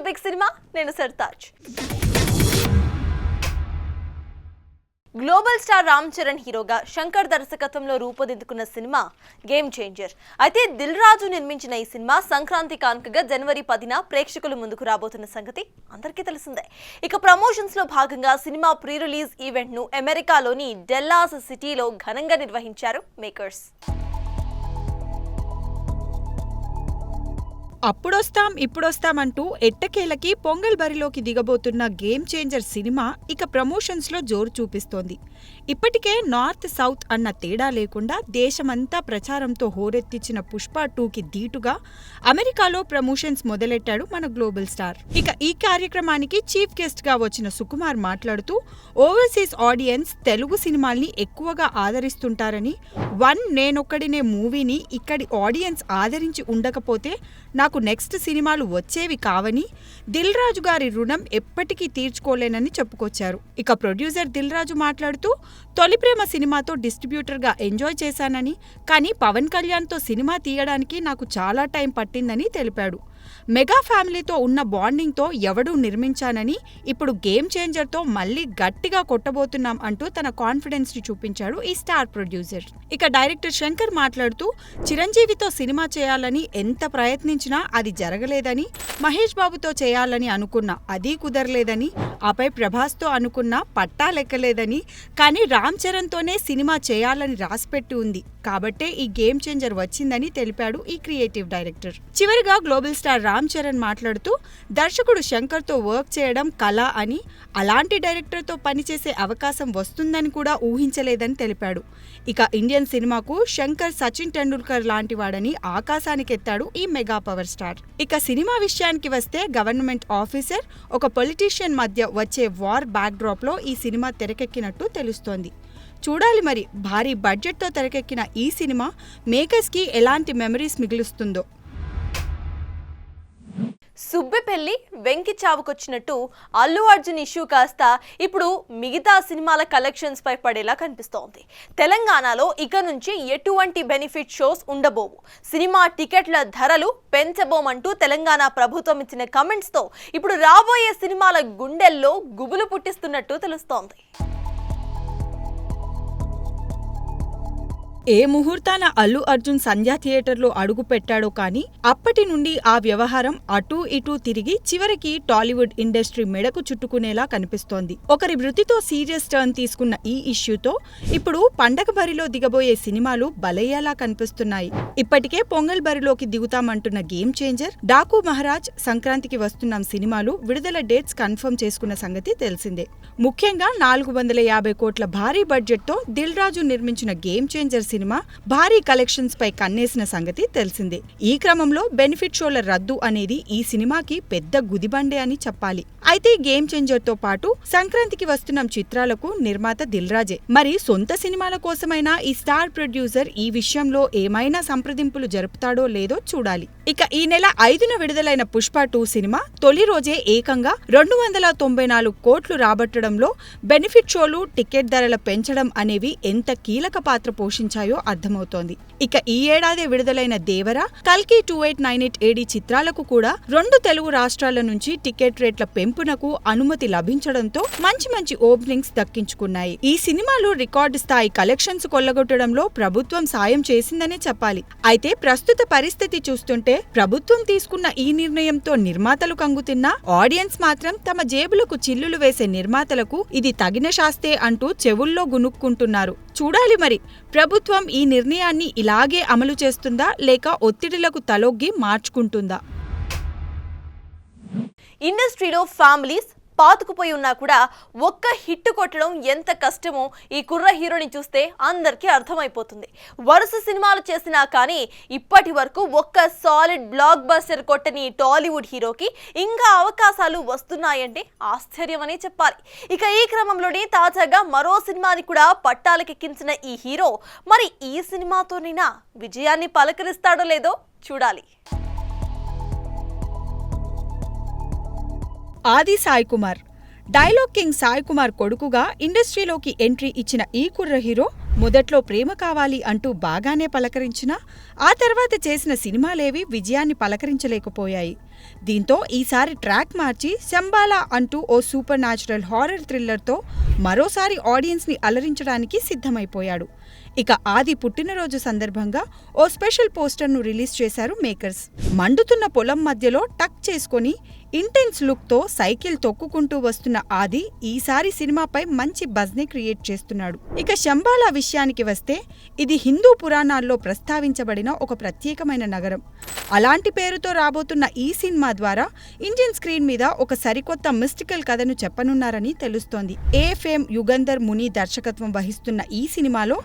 Big cinema. నేను Sartaj. Global star Ram Charan హీరోగా శంకర్ దర్శకత్వంలో రూపొందించుకున్న సినిమా గేమ్ చేంజర్. అయితే దిల్ రాజు నిర్మించిన ఈ సినిమా సంక్రాంతి కానుకగా జనవరి 10న ప్రేక్షకుల ముందుకు రాబోతున్న సంగతి అందరికీ తెలిసిందే. ఇక ప్రమోషన్స్ లో భాగంగా సినిమా ప్రీ రిలీజ్ ఈవెంట్ ను అమెరికాలోని డెల్లాస్ సిటీలో ఘనంగా నిర్వహించారు మేకర్స్. అప్పుడొస్తాం ఇప్పుడొస్తామంటూ ఎట్టకేలకి పొంగల్ బరిలోకి దిగబోతున్న గేమ్ చేంజర్ సినిమా ఇక ప్రమోషన్స్ లో జోరు చూపిస్తోంది. ఇప్పటికే నార్త్ సౌత్ అన్న తేడా లేకుండా దేశమంతా ప్రచారంతో హోరెత్తించిన పుష్ప 2కి ధీటుగా అమెరికాలో ప్రమోషన్స్ మొదలెట్టాడు మన గ్లోబల్ స్టార్. ఇక ఈ కార్యక్రమానికి చీఫ్ గెస్ట్ గా వచ్చిన సుకుమార్ మాట్లాడుతూ ఓవర్సీస్ ఆడియన్స్ తెలుగు సినిమాల్ని ఎక్కువగా ఆదరిస్తుంటారని, నేనొక్కడినే మూవీని ఇక్కడి ఆడియన్స్ ఆదరించి ఉండకపోతే నాకు నెక్స్ట్ సినిమాలు వచ్చేవి కావని, దిల్ రాజు గారి రుణం ఎప్పటికీ తీర్చుకోలేనని చెప్పుకొచ్చారు. ఇక ప్రొడ్యూసర్ దిల్ రాజు మాట్లాడుతూ తొలి ప్రేమ సినిమాతో డిస్ట్రిబ్యూటర్గా ఎంజాయ్ చేశానని, కానీ పవన్ కళ్యాణ్తో సినిమా తీయడానికి నాకు చాలా టైం పట్టిందని తెలిపాడు. మెగా ఫ్యామిలీతో ఉన్న బాండింగ్తో ఎవడూ నిర్మించానని, ఇప్పుడు గేమ్ చేంజర్తో మళ్లీ గట్టిగా కొట్టబోతున్నాం అంటూ తన కాన్ఫిడెన్స్ ని చూపించాడు ఈ స్టార్ ప్రొడ్యూసర్. ఇక డైరెక్టర్ శంకర్ మాట్లాడుతూ చిరంజీవితో సినిమా చేయాలని ఎంత ప్రయత్నించినా అది జరగలేదని, మహేష్ బాబుతో చేయాలని అనుకున్నా అది కుదరలేదని, ఆపై ప్రభాస్తో అనుకున్నా పట్టా లెక్కలేదని, కానీ రామ్ చరణ్తోనే సినిమా చేయాలని రాసిపెట్టి ఉంది కాబట్టే ఈ గేమ్ చేంజర్ వచ్చిందని తెలిపాడు ఈ క్రియేటివ్ డైరెక్టర్. చివరిగా గ్లోబల్ స్టార్ రామ్ చరణ్ మాట్లాడుతూ దర్శకుడు శంకర్తో వర్క్ చేయడం కళ అని, అలాంటి డైరెక్టర్తో పనిచేసే అవకాశం వస్తుందని కూడా ఊహించలేదని తెలిపాడు. ఇక ఇండియన్ సినిమాకు శంకర్ సచిన్ టెండూల్కర్ లాంటి వాడని ఆకాశానికెత్తాడు ఈ మెగా పవర్ స్టార్. ఇక సినిమా విషయానికి వస్తే గవర్నమెంట్ ఆఫీసర్, ఒక పొలిటీషియన్ మధ్య వచ్చే వార్ బ్యాక్ డ్రాప్ లో ఈ సినిమా తెరకెక్కినట్టు తెలుస్తోంది. చూడాలి మరి భారీ బడ్జెట్తో తెరకెక్కిన ఈ సినిమా మేకర్స్కి ఎలాంటి మెమరీస్ మిగులుస్తుందో. సుబ్బిపెళ్లి వెంకి చావుకొచ్చినట్టు అల్లు అర్జున్ ఇష్యూ కాస్త ఇప్పుడు మిగతా సినిమాల కలెక్షన్స్ పై పడేలా కనిపిస్తోంది. తెలంగాణలో ఇక నుంచి ఎటువంటి బెనిఫిట్ షోస్ ఉండబోవు, సినిమా టికెట్ల ధరలు పెంచబోమంటూ తెలంగాణ ప్రభుత్వం ఇచ్చిన కమెంట్స్ తో ఇప్పుడు రాబోయే సినిమాల గుండెల్లో గుబులు పుట్టిస్తున్నట్టు తెలుస్తోంది. ఏ ముహూర్తాన అల్లు అర్జున్ సంధ్యా థియేటర్లో అడుగు పెట్టాడో కానీ అప్పటి నుండి ఆ వ్యవహారం అటూ ఇటూ తిరిగి చివరికి టాలీవుడ్ ఇండస్ట్రీ మెడకు చుట్టుకునేలా కనిపిస్తోంది. ఒకరి మృతితో సీరియస్ టర్న్ తీసుకున్న ఈ ఇష్యూతో ఇప్పుడు పండగ బరిలో దిగబోయే సినిమాలు బలయ్యేలా కనిపిస్తున్నాయి. ఇప్పటికే పొంగల్ బరిలోకి దిగుతామంటున్న గేమ్ చేంజర్, డాకు మహారాజ్, సంక్రాంతికి వస్తున్నాం సినిమాలు విడుదల డేట్స్ కన్ఫర్మ్ చేసుకున్న సంగతి తెలిసిందే. ముఖ్యంగా 450 కోట్ల భారీ బడ్జెట్ తో దిల్ రాజు నిర్మించిన గేమ్ చేంజర్ సినిమా భారీ కలెక్షన్స్ పై కన్నేసిన సంగతి తెలిసిందే. ఈ క్రమంలో బెనిఫిట్ షోల రద్దు అనేది ఈ సినిమాకి పెద్ద గుదిబండే అని చెప్పాలి. అయితే గేమ్ చేంజర్ తో పాటు సంక్రాంతికి వస్తున్న చిత్రాలకు నిర్మాత దిల్ రాజే. మరి సొంత సినిమాల కోసమైనా ఈ స్టార్ ప్రొడ్యూసర్ ఈ విషయంలో ఏమైనా సంప్రదింపులు జరుపుతాడో లేదో చూడాలి. ఇక ఈ నెల 5న విడుదలైన పుష్ప 2 సినిమా తొలి రోజే ఏకంగా 294 కోట్లు రాబట్టడంలో బెనిఫిట్ షోలు, టికెట్ ధరల పెంచడం అనేవి ఎంత కీలక పాత్ర పోషించాయో అర్థమవుతోంది. ఇక ఈ ఏడాది విడుదలైన దేవర, కల్కి 2898 AD చిత్రాలకు కూడా 2 తెలుగు రాష్ట్రాల నుంచి టికెట్ రేట్ల పెంపునకు అనుమతి లభించడంతో మంచి ఓపెనింగ్స్ దక్కించుకున్నాయి. ఈ సినిమాలు రికార్డు స్థాయి కలెక్షన్స్ కొల్లగొట్టడంలో ప్రభుత్వం సాయం చేసిందనే చెప్పాలి. అయితే ప్రస్తుత పరిస్థితి చూస్తుంటే ప్రభుత్వం తీసుకున్న ఈ నిర్ణయంతో నిర్మాతలు కంగుతిన్నా ఆడియన్స్ మాత్రం తమ జేబులకు చిల్లులు వేసే నిర్మాతలకు ఇది తగిన శాస్తే అంటూ చెవుల్లో గునుక్కుంటున్నారు. చూడాలి మరి ప్రభుత్వం ఈ నిర్ణయాన్ని ఇలాగే అమలు చేస్తుందా లేక ఒత్తిడిలకు తలొగ్గి మార్చుకుంటుందా. ఇండస్ట్రీలో ఫ్యామిలీస్ పాతుకుపోయి ఉన్నా కూడా ఒక్క హిట్ కొట్టడం ఎంత కష్టమో ఈ కుర్ర హీరోని చూస్తే అందరికీ అర్థమైపోతుంది. వరుస సినిమాలు చేసినా కానీ ఇప్పటి వరకు ఒక్క సాలిడ్ బ్లాక్ బస్టర్ కొట్టని టాలీవుడ్ హీరోకి ఇంకా అవకాశాలు వస్తున్నాయంటే ఆశ్చర్యమనే చెప్పాలి. ఇక ఈ క్రమంలోనే తాజాగా మరో సినిమాని కూడా పట్టాలకెక్కించిన ఈ హీరో మరి ఈ సినిమాతోనైనా విజయాన్ని పలకరిస్తాడో లేదో చూడాలి. ఆది సాయి కుమార్. డైలాగ్ కింగ్ సాయి కుమార్ కొడుకుగా ఇండస్ట్రీలోకి ఎంట్రీ ఇచ్చిన ఈ కుర్ర హీరో మొదట్లో ప్రేమ కావాలి అంటూ బాగానే పలకరించినా ఆ తర్వాత చేసిన సినిమాలేవి విజయాన్ని పలకరించలేకపోయాయి. దీంతో ఈసారి ట్రాక్ మార్చి శంబాలా అంటూ ఓ సూపర్ న్యాచురల్ హారర్ థ్రిల్లర్తో మరోసారి ఆడియన్స్ని అలరించడానికి సిద్ధమైపోయాడు. ఇక ఆది పుట్టినరోజు సందర్భంగా ఓ స్పెషల్ పోస్టర్ను రిలీజ్ చేశారు మేకర్స్. మండుతున్న పొలం మధ్యలో టక్ చేసుకొని ఇంటెన్స్ లుక్తో సైకిల్ తొక్కుకుంటూ వస్తున్న ఆది ఈసారి సినిమాపై మంచి బజ్ని క్రియేట్ చేస్తున్నాడు. ఇక శంబాలా విషయానికి వస్తే ఇది హిందూ పురాణాల్లో ప్రస్తావించబడిన ఒక ప్రత్యేకమైన నగరం. అలాంటి పేరుతో రాబోతున్న ఈ సినిమా ద్వారా ఇండియన్ స్క్రీన్ మీద ఒక సరికొత్త మిస్టికల్ కథను చెప్పనున్నారని తెలుస్తోంది. ఏఎఫ్ఎం యుగంధర్ ముని దర్శకత్వం వహిస్తున్న ఈ సినిమాలో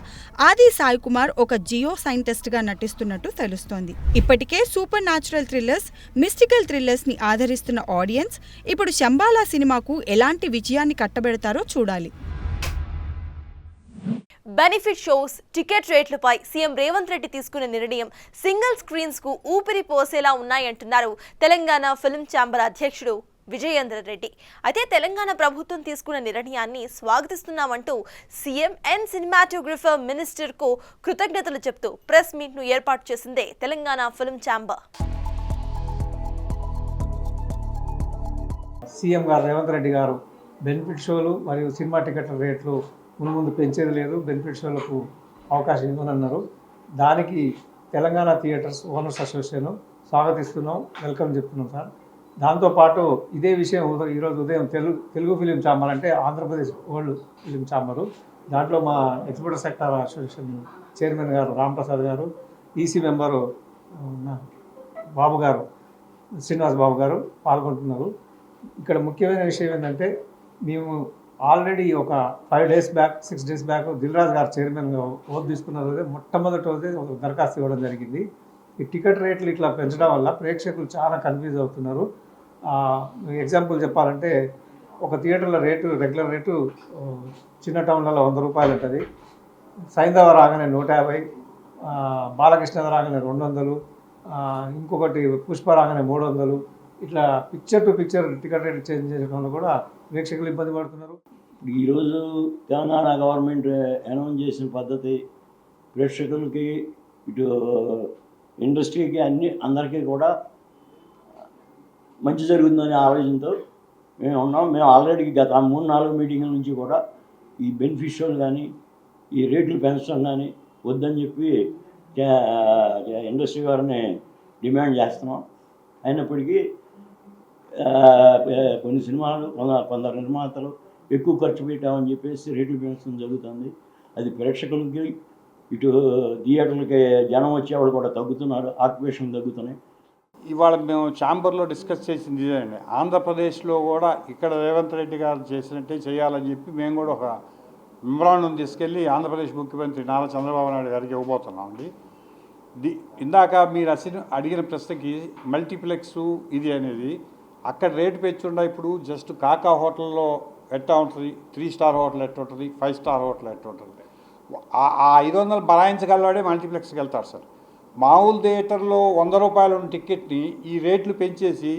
ఆది సాయి కుమార్ ఒక జియో సైంటిస్ట్ గా నటిస్తున్నట్టు తెలుస్తోంది. ఇప్పటికే super natural thrillers, mystical thrillers ని ఆదరిస్తున్న ఆడియన్స్ ఇప్పుడు శంబాలా సినిమాకు ఎలాంటి విజయాన్ని కట్టబెడతారో చూడాలి. బెనిఫిట్ షోస్, టికెట్ రేట్లపై సీఎం రేవంత్ రెడ్డి తీసుకున్న నిర్ణయం సింగిల్ స్క్రీన్స్ కు ఊపిరి పోసేలా ఉన్నాయంటున్నారు తెలంగాణ ఫిల్మ్ ఛాంబర్ అధ్యక్షుడు విజయేంద్ర రెడ్డి. అయితే తెలంగాణ ప్రభుత్వం తీసుకున్న నిర్ణయాన్ని స్వాగతిస్తున్నామంటూ సీఎం అండ్ సినిమాటోగ్రఫర్ మినిస్టర్ కు కృతజ్ఞతలు చెప్తూ ప్రెస్ మీట్ ను ఏర్పాటు చేసిందే తెలంగాణ ఫిల్మ్ ఛాంబర్. సీఎం గారు రేవంత్ రెడ్డి గారు బెనిఫిట్ షోలు మరియు సినిమా టికెట్ల రేట్లు ముందు పెంచేది లేదు, బెనిఫిట్ షోలకు అవకాశం ఇవ్వనన్నారు. దానికి తెలంగాణ థియేటర్స్ ఓనర్స్ అసోసియేషన్ స్వాగతిస్తున్నాం, వెల్కమ్ చెప్తున్నాం సార్. దాంతోపాటు ఇదే విషయం ఈరోజు ఉదయం తెలుగు ఫిలిం ఛాంబర్ అంటే ఆంధ్రప్రదేశ్ వరల్డ్ ఫిలిం ఛాంబరు, దాంట్లో మా ఎగ్జిబిటర్ సెక్టర్ అసోసియేషన్ చైర్మన్ గారు రాంప్రసాద్ గారు, ఈసీ మెంబరు బాబు గారు, శ్రీనివాస్ బాబు గారు పాల్గొంటున్నారు. ఇక్కడ ముఖ్యమైన విషయం ఏంటంటే మేము ఆల్రెడీ ఒక 5 days back 6 days back Dilraj గారు చైర్మన్గా ఓట్ తీసుకున్న రోజే మొట్టమొదటి రోజే ఒక దరఖాస్తు ఇవ్వడం జరిగింది. ఈ టికెట్ రేట్లు ఇట్లా పెంచడం వల్ల ప్రేక్షకులు చాలా కన్ఫ్యూజ్ అవుతున్నారు. ఎగ్జాంపుల్ చెప్పాలంటే ఒక థియేటర్ల రేటు రెగ్యులర్ రేటు చిన్న టౌన్లలో 100 రూపాయలు ఉంటుంది, సైంధవ రాగానే 150, బాలకృష్ణ రాగానే 200, ఇంకొకటి పుష్ప రాగానే 300, ఇట్లా picture to picture ticket rate change చేయడం వల్ల కూడా ప్రేక్షకులు ఇబ్బంది పడుతున్నారు. ఈరోజు తెలంగాణ గవర్నమెంట్ అనౌన్స్ చేసిన పద్ధతి ప్రేక్షకులకి, ఇటు ఇండస్ట్రీకి, అందరికీ కూడా మంచి జరుగుతుందనే ఆలోచనతో మేము ఉన్నాం. మేము ఆల్రెడీ గత 3-4 మీటింగుల నుంచి కూడా ఈ బెనిఫిషియల్ కానీ ఈ రేట్లు పెంచడం కానీ వద్దని చెప్పి ఇండస్ట్రీ వారిని డిమాండ్ చేస్తున్నాం. అయినప్పటికీ కొన్ని సినిమాలు కొందరు నిర్మాతలు ఎక్కువ ఖర్చు పెట్టామని చెప్పేసి రేట్లు పెంచడం జరుగుతుంది. అది ప్రేక్షకులకి, ఇటు థియేటర్లకి జనం వచ్చేవాళ్ళు కూడా తగ్గుతున్నారు, ఆక్యుపేషన్ తగ్గుతున్నాయి. ఇవాళ మేము ఛాంబర్లో డిస్కస్ చేసింది ఇదేండి. ఆంధ్రప్రదేశ్లో కూడా ఇక్కడ రేవంత్ రెడ్డి గారు చేసినట్టే చేయాలని చెప్పి మేము కూడా ఒక మెమరాండం తీసుకెళ్ళి ఆంధ్రప్రదేశ్ ముఖ్యమంత్రి నారా చంద్రబాబు నాయుడు గారికి ఇవ్వబోతున్నామండి. ఇందాక మీరు అడిగిన ప్రశ్నకి మల్టీప్లెక్స్ ఇది అనేది అక్కడ రేటు పెంచుండా ఇప్పుడు జస్ట్ కాకా హోటల్లో ఎట్టా ఉంటుంది, 3 star హోటల్ ఎట్ట ఉంటుంది, 5 star హోటల్ ఎట్ట ఉంటుంది. ఆ 500 బరాయించగలవాడే మల్టీప్లెక్స్కి వెళ్తారు సార్. మామూలు థియేటర్లో 100 రూపాయలు ఉన్న టికెట్ని ఈ రేట్లు పెంచేసి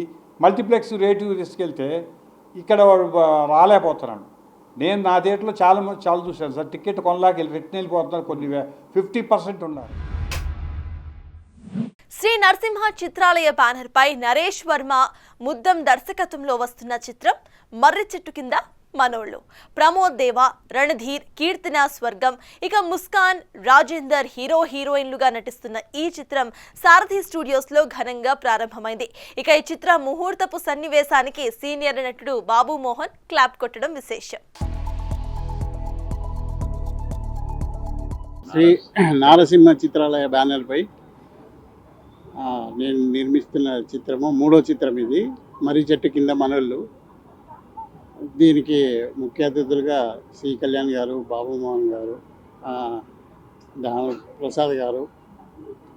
మల్టీప్లెక్స్ రేటు తీసుకెళ్తే ఇక్కడ వాడు రాలేకపోతున్నాడు. నేను నా థియేటర్లో చాలా చూశాను సార్, టికెట్ కొనలాకి రిటర్న్ వెళ్ళిపోతున్నారు, కొన్ని 50% ఉన్నారు. శ్రీ నరసింహ చిత్రాలయ బ్యానర్ పై నరేష్ వర్మ ముద్దం దర్శకత్వంలో వస్తున్న చిత్రం మర్రి చెట్టు కింద మనోళ్ళు. ప్రమోద్ దేవా, రణధీర్, కీర్తన స్వర్గం, ఇక ముస్కాన్, రాజేందర్ హీరోయిన్లుగా నటిస్తున్న ఈ చిత్రం సారథి స్టూడియోస్లో ఘనంగా ప్రారంభమైంది. ఇక ఈ చిత్ర ముహూర్తపు సన్నివేశానికి సీనియర్ నటుడు బాబు మోహన్ క్లాప్ కొట్టడం విశేషం. శ్రీ నారసింహ చిత్రాలయ బ్యానర్పై నేను నిర్మిస్తున్న చిత్రము 3వ చిత్రం ఇది, మర్రి చెట్టు కింద మనోళ్ళు. దీనికి ముఖ్య అతిథులుగా సి కళ్యాణ్ గారు, బాబు మోహన్ గారు, ప్రసాద్ గారు,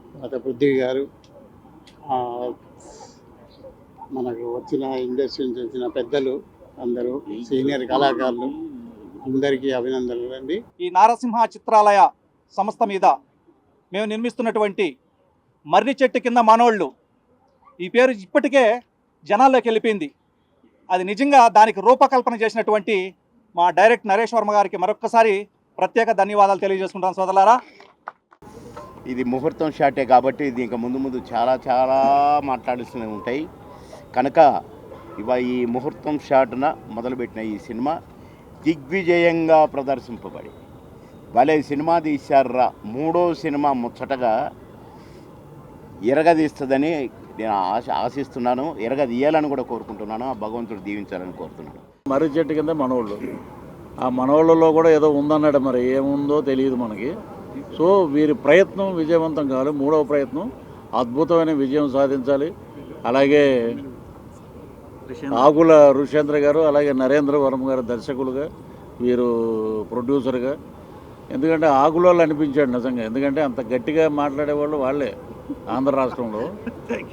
తర్వాత పృథ్వీ గారు, మనకు వచ్చిన ఇండస్ట్రీ నుంచి వచ్చిన పెద్దలు అందరూ, సీనియర్ కళాకారులు అందరికీ అభినందనలు అండి. ఈ నారసింహ చిత్రాలయ సంస్థ మీద మేము నిర్మిస్తున్నటువంటి మర్రి చెట్టు కింద మనోళ్ళు ఈ పేరు ఇప్పటికే జనాల్లోకి వెళ్ళిపోయింది. అది నిజంగా దానికి రూపకల్పన చేసినటువంటి మా డైరెక్టర్ నరేష్ వర్మ గారికి మరొక్కసారి ప్రత్యేక ధన్యవాదాలు తెలియజేసుకుంటాను సోదరులారా. ఇది ముహూర్తం షాటే కాబట్టి ఇది ఇంకా ముందు చాలా మాట్లాడాల్సినవి ఉంటాయి. కనుక ఈ ముహూర్తం షాట్న మొదలుపెట్టిన ఈ సినిమా దిగ్విజయంగా ప్రదర్శింపబడి భలే సినిమా తీశారా, 3వ సినిమా ముచ్చటగా ఎరగదీస్తుందని నేను ఆశిస్తున్నాను. ఎరగదీయాలని కూడా కోరుకుంటున్నాను. ఆ భగవంతుడు దీవించాలని కోరుతున్నాను. మర్రి చెట్టు కింద మనోళ్ళు, ఆ మనోళ్ళలో కూడా ఏదో ఉందన్నాడు, మరి ఏముందో తెలియదు మనకి. సో వీరి ప్రయత్నం విజయవంతం కావాలి. 3వ ప్రయత్నం అద్భుతమైన విజయం సాధించాలి. అలాగే ఆకుల ఋషేంద్ర గారు, అలాగే నరేంద్ర వర్మ గారు దర్శకులుగా, వీరు ప్రొడ్యూసర్గా. ఎందుకంటే ఆకులలో అనిపించాడు నిజంగా. ఎందుకంటే అంత గట్టిగా మాట్లాడేవాళ్ళు వాళ్ళే ఆంధ్ర రాష్ట్రంలో.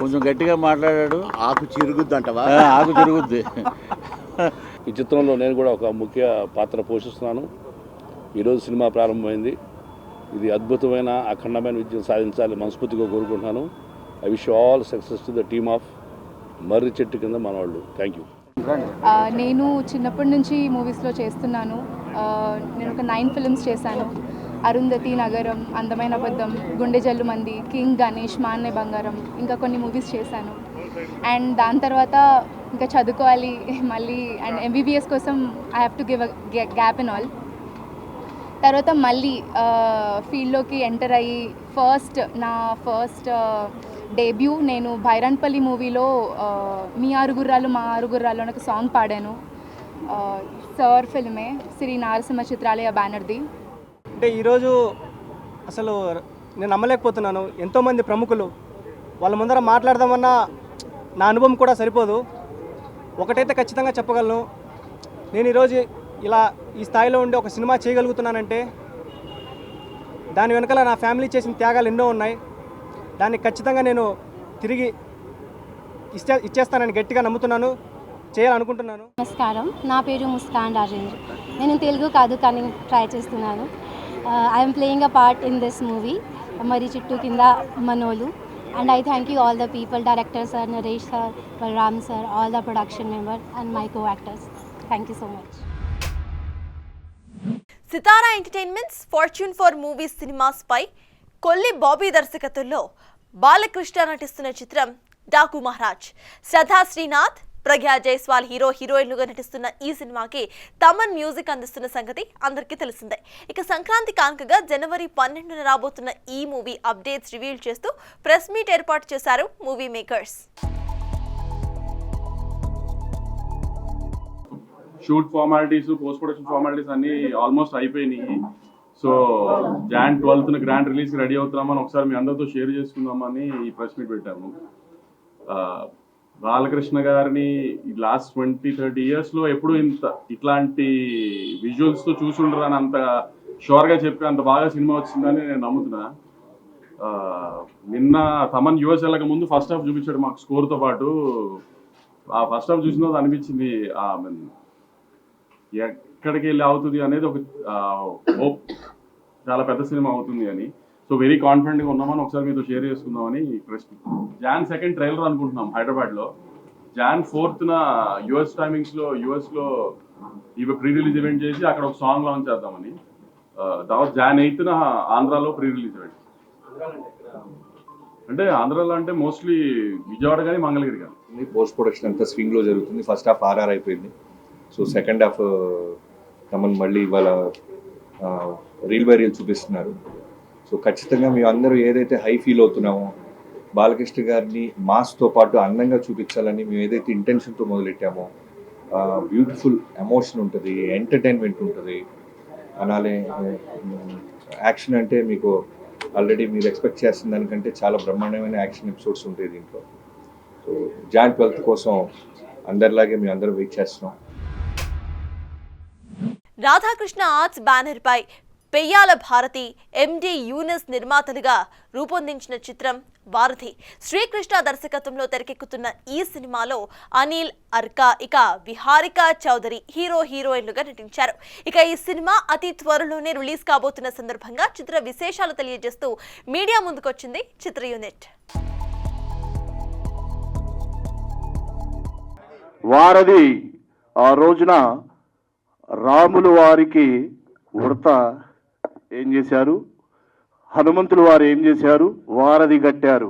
కొంచెం గట్టిగా మాట్లాడాడు. ఆకు చిరుగుద్ది అంటవా? ఆకు చిరుగుద్ది. ఈ చిత్రంలో నేను కూడా ఒక ముఖ్య పాత్ర పోషిస్తున్నాను. ఈరోజు సినిమా ప్రారంభమైంది. ఇది అద్భుతమైన అఖండమైన విజయం సాధించాలని మనస్ఫూర్తిగా కోరుకుంటున్నాను. I wish all success to the team of Marri Chettu Kinda Manavallu. Thank you. నేను చిన్నప్పటి నుంచి మూవీస్లో చేస్తున్నాను. నేను ఒక 9 ఫిల్మ్స్ చేశాను. అరుంధతి, నగరం, అందమైన అబద్ధం, గుండె జల్లు మంది, కింగ్, గణేష్, మాన్నే బంగారం, ఇంకా కొన్ని మూవీస్ చేశాను. అండ్ దాని తర్వాత ఇంకా చదువుకోవాలి మళ్ళీ. అండ్ MBBS కోసం I have to give a gap in all. తర్వాత మళ్ళీ ఫీల్డ్లోకి ఎంటర్ అయ్యి నా ఫస్ట్ డెబ్యూ నేను భైరన్పల్లి మూవీలో మీ ఆరుగుర్రాలు మా ఆరుగుర్రాలు అని ఒక సాంగ్ పాడాను. సర్ ఫిల్మే, శ్రీ నారసింహ చిత్రాలయ బ్యానర్ది. అంటే ఈరోజు అసలు నేను నమ్మలేకపోతున్నాను. ఎంతోమంది ప్రముఖులు వాళ్ళ ముందర మాట్లాడదామన్నా నా అనుభవం కూడా సరిపోదు. ఒకటైతే ఖచ్చితంగా చెప్పగలను, నేను ఈరోజు ఇలా ఈ స్థాయిలో ఉండి ఒక సినిమా చేయగలుగుతున్నానంటే దాని వెనకాల నా ఫ్యామిలీ చేసిన త్యాగాలు ఎన్నో ఉన్నాయి. దాన్ని ఖచ్చితంగా నేను తిరిగి ఇచ్చేస్తానని గట్టిగా నమ్ముతున్నాను, చేయాలనుకుంటున్నాను. నమస్కారం, నా పేరు ముస్కాన్ రాజేంద్ర. నేను తెలుగు కాదు కానీ ట్రై చేస్తున్నాను. I'm playing a part in this movie Marri Chettu Kinda మనోళ్ళు. And I thank you all the people, director sir, Naresh sir, Balram sir, all the production member and my co-actors. Thank you so much. Sithara Entertainments Fortune Four movies Cinemas పై కొల్లి బాబీ దర్శకత్వంలో బాలకృష్ణ నటిస్తున్న చిత్రం డాకు మహారాజ్. శ్రద్ధా శ్రీనాథ్, ప్రగ్యా జైస్వాల్ హీరోయిన్లుగా నటిస్తున్న ఈ సినిమాకి Thaman music అందిస్తున్న సంగతి అందరికీ తెలిసిందే. ఇక సంక్రాంతి కానుకగా జనవరి 12న రాబోతున్న ఈ మూవీ అప్డేట్స్ రివీల్ చేస్తూ ప్రెస్ మీట్ ఏర్పాటు చేశారు movie makers. Shoot formalities, post production formalities అన్ని ఆల్మోస్ట్ అయిపోయినాయి. సో Jan 12న గ్రాండ్ రిలీజ్ రెడీ అవుతున్నామని ఒకసారి మీ అందరితో షేర్ చేసుకుందామని ఈ ప్రెస్ మీట్ పెట్టాము. బాలకృష్ణ గారిని లాస్ట్ 20-30 ఇయర్స్లో ఎప్పుడు ఇట్లాంటి విజువల్స్తో చూసుండరు అని అంత షూర్గా చెప్పి అంత బాగా సినిమా వచ్చిందని నేను నమ్ముతున్నా. నిన్న తమన్ యూఎస్ వెళ్ళక ముందు ఫస్ట్ హాఫ్ చూపించాడు మాకు స్కోర్తో పాటు. ఆ ఫస్ట్ హాఫ్ చూసిన తర్వాత అనిపించింది ఎక్కడికి వెళ్ళి అవుతుంది అనేది ఒక హోప్, చాలా పెద్ద సినిమా అవుతుంది అని. సో వెరీ కాన్ఫిడెంట్గా ఉన్నామని ఒకసారి మీతో షేర్ చేసుకుందామని ప్రెస్. Jan 2 ట్రైలర్ అనుకుంటున్నాం హైదరాబాద్లో. Jan 4న యుఎస్ టైమింగ్స్లో యుఎస్లో ఇవి ప్రీ రిలీజ్ ఈవెంట్ చేసి అక్కడ ఒక సాంగ్ లాంచ్ చేద్దామని. తర్వాత Jan 8న ఆంధ్రాలో ప్రీ రిలీజ్ ఈవెంట్. అంటే ఆంధ్రాలో అంటే మోస్ట్లీ విజయవాడ కానీ మంగళగిరి కానీ. పోస్ట్ ప్రొడక్షన్ అంతా స్వింగ్లో జరుగుతుంది. ఫస్ట్ హాఫ్ RR అయిపోయింది. సో సెకండ్ హాఫ్ తమన్ మళ్ళీ ఇవాళ రీల్ బై రీల్ చూపిస్తున్నారు. సో ఖచ్చితంగా మేము అందరూ ఏదైతే హై ఫీల్ అవుతున్నామో బాలకృష్ణ గారిని మాస్తో పాటు అందంగా చూపించాలని మేము ఏదైతే ఇంటెన్షన్తో మొదలెట్టామో బ్యూటిఫుల్ ఎమోషన్ ఉంటుంది, ఎంటర్టైన్మెంట్ ఉంటుంది. అలానే యాక్షన్ అంటే మీకు ఆల్రెడీ మీరు ఎక్స్పెక్ట్ చేస్తున్న దానికంటే చాలా బ్రహ్మాండమైన యాక్షన్ ఎపిసోడ్స్ ఉంటాయి దీంట్లో. సో Jan 12 కోసం అందరిలాగే మేము అందరూ వెయిట్ చేస్తున్నాం. రాధాకృష్ణ ఆర్ట్స్ బ్యానర్ పై పెయ్యాల భారతి, MD యూనిస్ నిర్మాతలుగా రూపొందించిన చిత్రం వారధి. శ్రీకృష్ణ దర్శకత్వంలో తెరకెక్కుతున్న ఈ సినిమాలో అనిల్ అర్కా, ఇక విహారిక చౌదరి హీరోయిన్లుగా నటించారు. ఇక ఈ సినిమా అతి త్వరలోనే రిలీజ్ కాబోతున్న సందర్భంగా చిత్ర విశేషాలు తెలియజేస్తూ మీడియా ముందుకొచ్చింది చిత్ర యూనిట్. వారధి ఆ రోజున రాములు వారికి ఉడత ఏం చేశారు, హనుమంతులు వారు ఏం చేశారు, వారధి కట్టారు.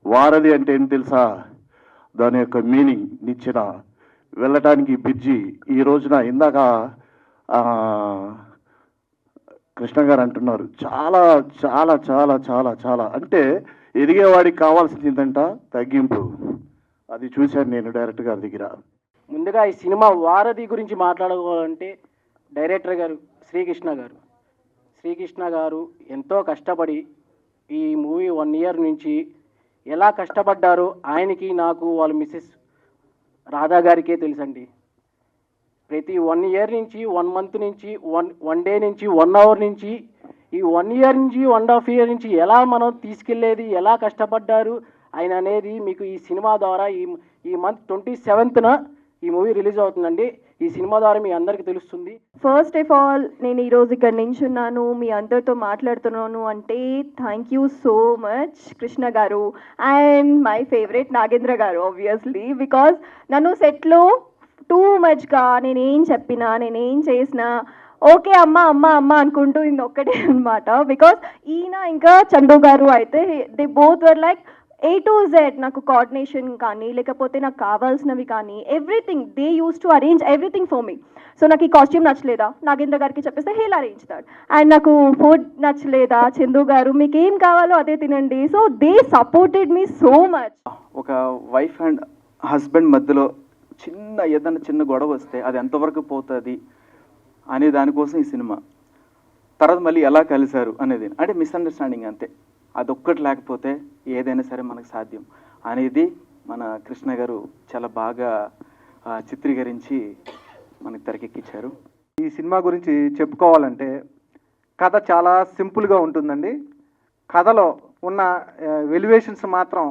వారధి అంటే ఏం తెలుసా? దాని యొక్క మీనింగ్ నిచ్చిన వెళ్ళటానికి బ్రిడ్జి ఈ రోజున ఇందాక కృష్ణ గారు అంటున్నారు చాలా చాలా చాలా చాలా చాలా అంటే ఎదిగేవాడికి కావాల్సింది ఏంటంట తగ్గింపు. అది చూశాను నేను డైరెక్టర్ గారి దగ్గర. ముందుగా ఈ సినిమా వారధి గురించి మాట్లాడుకోవాలంటే డైరెక్టర్ గారు శ్రీకృష్ణ గారు ఎంతో కష్టపడి ఈ మూవీ 1 year నుంచి ఎలా కష్టపడ్డారో ఆయనకి నాకు వాళ్ళ మిస్సెస్ రాధా గారికే తెలుసండి. ప్రతి 1 year నుంచి 1 month నుంచి 1 day నుంచి 1 hour నుంచి ఈ 1 year నుంచి 1.5 year నుంచి ఎలా మనం తీసుకెళ్లేది, ఎలా కష్టపడ్డారు ఆయన అనేది మీకు ఈ సినిమా ద్వారా ఈ మంత్ 27th ఈ మూవీ రిలీజ్ అవుతుందండి. ఈ సినిమా ద్వారా మీ అందరికీ తెలుస్తుంది. ఫస్ట్ ఆఫ్ ఆల్ నేను ఈరోజు ఇక్కడ నించున్నాను, మీ అందరితో మాట్లాడుతున్నాను అంటే thank you so much Krishna గారు అండ్ మై ఫేవరెట్ నాగేంద్ర గారు ఆబ్వియస్లీ. బికాజ్ నన్ను సెట్లో టూ మచ్గా నేనేం చెప్పినా నేనేం చేసినా ఓకే అమ్మ అమ్మ అమ్మ అనుకుంటూ ఇది ఒక్కటే అనమాట. బికాజ్ ఈయన ఇంకా చందు గారు అయితే they both were like A to Z నాకు కోఆర్డినేషన్ కానీ లేకపోతే నాకు కావాల్సినవి కానీ everything they use to arrange everything for me. So నాకు ఈ కాస్ట్యూమ్ నచ్చలేదా నాగేంద్ర గారికి చెప్పేస్తే హీల్ అరేంజ్ దాట్. అండ్ నాకు ఫుడ్ నచ్చలేదా చందు గారు మీకు ఏం కావాలో అదే తినండి. So they supported me so much. ఒక వైఫ్ అండ్ హస్బెండ్ మధ్యలో ఏదైనా చిన్న గొడవ వస్తే అది ఎంతవరకు పోతుంది అనే దానికోసం ఈ సినిమా. తర్వాత మళ్ళీ ఎలా కలిశారు అనేది అంటే మిస్అండర్స్టాండింగ్ అంతే. అదొక్కటి లేకపోతే ఏదైనా సరే మనకు సాధ్యం అనేది మన కృష్ణ గారు చాలా బాగా చిత్రీకరించి మనకి తెరకెక్కించారు. ఈ సినిమా గురించి చెప్పుకోవాలంటే కథ చాలా సింపుల్గా ఉంటుందండి. కథలో ఉన్న ఎలివేషన్స్ మాత్రం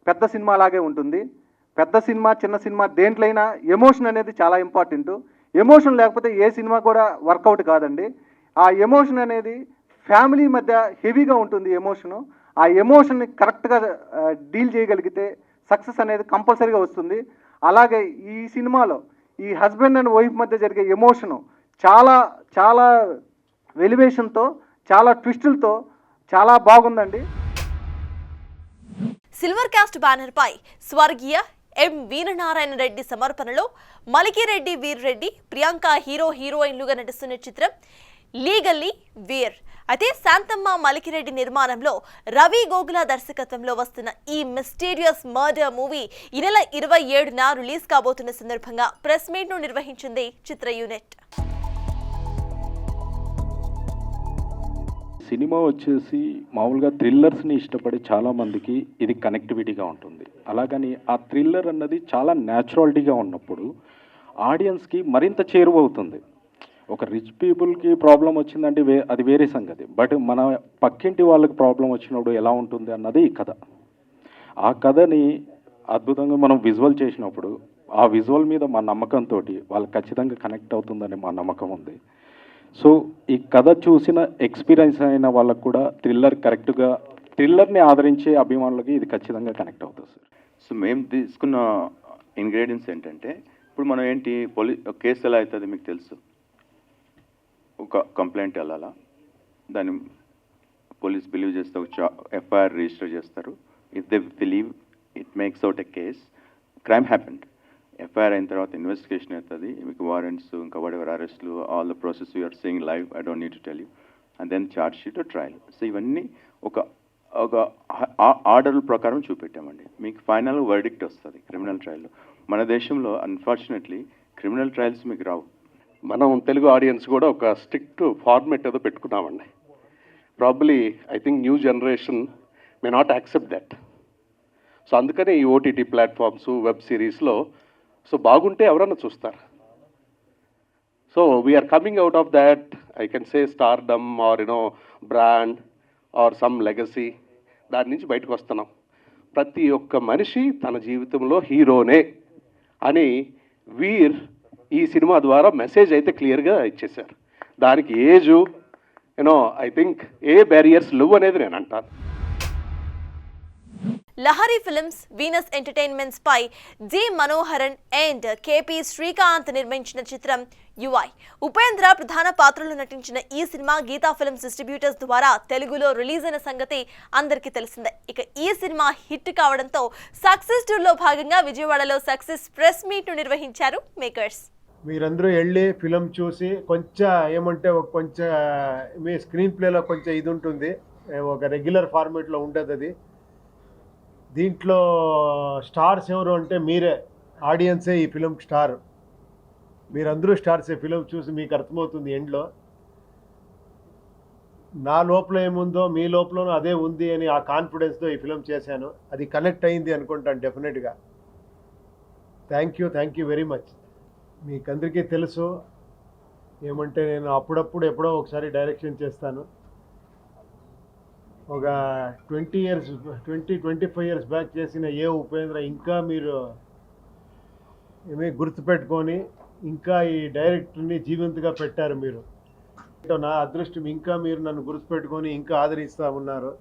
పెద్ద సినిమా లాగే ఉంటుంది. పెద్ద సినిమా చిన్న సినిమా దేంట్లైనా ఎమోషన్ అనేది చాలా ఇంపార్టెంట్. ఎమోషన్ లేకపోతే ఏ సినిమా కూడా వర్కౌట్ కాదండి. ఆ ఎమోషన్ అనేది ఫ్యామిలీ మధ్య హెవీగా ఉంటుంది ఎమోషను. ఆ ఎమోషన్ని కరెక్ట్గా డీల్ చేయగలిగితే సక్సెస్ అనేది కంపల్సరీగా వస్తుంది. అలాగే ఈ సినిమాలో ఈ హస్బెండ్ అండ్ వైఫ్ మధ్య జరిగే ఎమోషను చాలా చాలా ఎలివేషన్తో చాలా ట్విస్టులతో చాలా బాగుందండి. సిల్వర్ కాస్ట్ బ్యానర్ పై స్వర్గీయ ఎం వీరనారాయణ రెడ్డి సమర్పణలో మలికిరెడ్డి వీర్రెడ్డి ప్రియాంక హీరోయిన్లుగా నటిస్తున్న చిత్రం లీగల్లీ వీర్. అయితే శాంతమ్మ మలికిరెడ్డి నిర్మాణంలో రవి గోగుల దర్శకత్వంలో వస్తున్న ఈ మిస్టీరియస్ మర్డర్ మూవీ ఈ నెల 27న రిలీజ్ కాబోతున్న సందర్భంగా ప్రెస్ మీట్ ను నిర్వహించింది చిత్ర యూనిట్. సినిమా వచ్చేసి మామూలుగా థ్రిల్లర్స్ని ఇష్టపడే చాలామందికి ఇది కనెక్టివిటీగా ఉంటుంది. అలాగని ఆ థ్రిల్లర్ అన్నది చాలా న్యాచురాలిటీగా ఉన్నప్పుడు ఆడియన్స్కి మరింత చేరువవుతుంది. ఒక రిచ్ పీపుల్కి ప్రాబ్లం వచ్చిందంటే అది వేరే సంగతి. బట్ మన పక్కింటి వాళ్ళకి ప్రాబ్లం వచ్చినప్పుడు ఎలా ఉంటుంది అన్నది ఈ కథ. ఆ కథని అద్భుతంగా మనం విజువల్ చేసినప్పుడు ఆ విజువల్ మీద మా నమ్మకంతో వాళ్ళకి ఖచ్చితంగా కనెక్ట్ అవుతుందని మా నమ్మకం ఉంది. సో ఈ కథ చూసిన ఎక్స్పీరియన్స్ అయిన వాళ్ళకు కూడా థ్రిల్లర్ని ఆదరించే అభిమానులకి ఇది ఖచ్చితంగా కనెక్ట్ అవుతుంది సార్. సో మేము తీసుకున్న ఇంగ్రీడియంట్స్ ఏంటంటే ఇప్పుడు మనం ఏంటి కేసు ఎలా అవుతుంది మీకు తెలుసు. ఒక కంప్లైంట్ వెళ్ళాలా, దాన్ని పోలీస్ బిలీవ్ చేస్తే ఒక ఎఫ్ఐఆర్ రిజిస్టర్ చేస్తారు. If they believe it makes out a case, crime happened. FIR అయిన తర్వాత ఇన్వెస్టిగేషన్ అవుతుంది, మీకు వారెంట్స్ ఇంకా వాడెవర్ అరెస్ట్లు all the process you're seeing live, I don't need to tell you. And then charge sheet trial. So ఇవన్నీ ఒక order ప్రకారం చూపెట్టామండి. మీకు ఫైనల్ వర్డిక్ట్ వస్తుంది క్రిమినల్ ట్రయల్లో. మన దేశంలో అన్ఫార్చునేట్లీ క్రిమినల్ ట్రయల్స్ మీకు రావు. మనం తెలుగు ఆడియన్స్ కూడా ఒక స్ట్రిక్ట్ ఫార్మెట్ ఏదో పెట్టుకున్నామండి. Probably I think new generation may not accept that. So అందుకనే ఈ ఓటీటీ ప్లాట్ఫామ్స్ వెబ్ సిరీస్లో సో బాగుంటే ఎవరన్నా చూస్తారు. So we're coming out of that I can say stardom or brand or some legacy. దాని నుంచి బయటకు వస్తున్నాం. ప్రతి ఒక్క మనిషి తన జీవితంలో హీరోనే అని వీర్ ఈ సినిమా ద్వారా మెసేజ్ అయితే క్లియర్గా ఇచ్చేశారు. దానికి ఏజు ఐ థింక్ ఏ బ్యారియర్స్ లేవు అనేది నేను అంటాను. లహరి ఫిల్మ్స్, వీనస్ ఎంటర్టైన్మెంట్స్ పై G Manoharan and KP Srikanth నిర్మించిన చిత్రం యుఐ. ఉపేంద్ర ప్రధాన పాత్రలో నటించిన ఈ సినిమా గీతా ఫిల్మ్స్ డిస్ట్రిబ్యూటర్స్ ద్వారా తెలుగులో రిలీజ్ అయిన సంగతి అందరికీ తెలిసిందే. ఇక ఈ సినిమా హిట్ కావడంతో సక్సెస్ టూర్లో భాగంగా విజయవాడలో సక్సెస్ ప్రెస్ మీట్ నిర్వహించారు మేకర్స్. మీరందరూ వెళ్ళి ఫిలం చూసి కొంచెం ఏమంటే కొంచెం మీ స్క్రీన్ ప్లేలో కొంచెం ఇది ఉంటుంది, ఒక రెగ్యులర్ ఫార్మేట్లో ఉంటుంది. అది దీంట్లో స్టార్స్ ఎవరు అంటే మీరే, ఆడియన్సే ఈ ఫిలం స్టార్. మీరందరూ స్టార్సే. ఫిలం చూసి మీకు అర్థమవుతుంది ఎండ్లో. నా లోపల ఏముందో మీ లోపలనూ అదే ఉంది అని ఆ కాన్ఫిడెన్స్తో ఈ ఫిలం చేశాను. అది కనెక్ట్ అయింది అనుకుంటాను డెఫినెట్గా. Thank you very much. మీకందరికీ తెలుసు ఏమంటే నేను అప్పుడప్పుడు ఎప్పుడో ఒకసారి డైరెక్షన్ చేస్తాను. ఒక 25 ఇయర్స్ బ్యాక్ చేసిన ఉపేంద్ర ఇంకా మీరు గుర్తుపెట్టుకొని ఇంకా ఈ డైరెక్టర్ని జీవంతగా పెట్టారు మీరు. నా అదృష్టం ఇంకా మీరు నన్ను గుర్తుపెట్టుకొని ఇంకా ఆదరిస్తూ ఉన్నారు.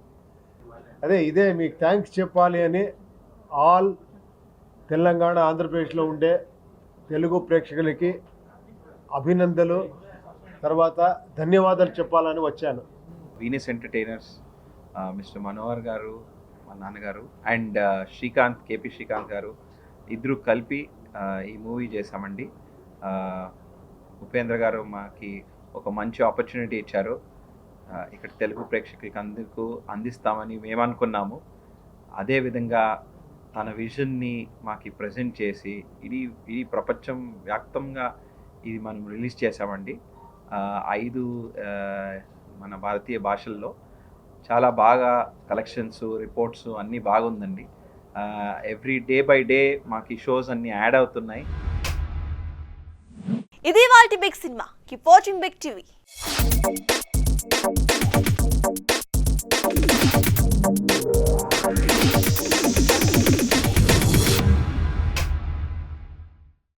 ఇదే మీకు థ్యాంక్స్ చెప్పాలి అని ఆల్ తెలంగాణ ఆంధ్రప్రదేశ్లో ఉండే తెలుగు ప్రేక్షకులకి అభినందనలు, తర్వాత ధన్యవాదాలు చెప్పాలని వచ్చాను. వీనస్ ఎంటర్టైనర్స్, మిస్టర్ మనోహర్ గారు, మా నాన్నగారు, అండ్ కేపీ శ్రీకాంత్ గారు ఇద్దరు కలిపి ఈ మూవీ చేశామండి. ఉపేంద్ర గారు మాకి ఒక మంచి ఆపర్చునిటీ ఇచ్చారు. ఇక్కడ తెలుగు ప్రేక్షకులకి అందరికీ అందిస్తామని మేము అనుకున్నాము. అదేవిధంగా తన విజన్ని మాకు ప్రజెంట్ చేసి ఇది ప్రపంచం వ్యాప్తంగా ఇది మనం రిలీజ్ చేసామండి. 5 మన భారతీయ భాషల్లో చాలా బాగా కలెక్షన్స్, రిపోర్ట్స్ అన్నీ బాగుందండి. ఎవ్రీ డే బై డే మాకు ఈ షోస్ అన్నీ యాడ్ అవుతున్నాయి. ఇది వాల్టి Big Cinema. Keep watching Big TV.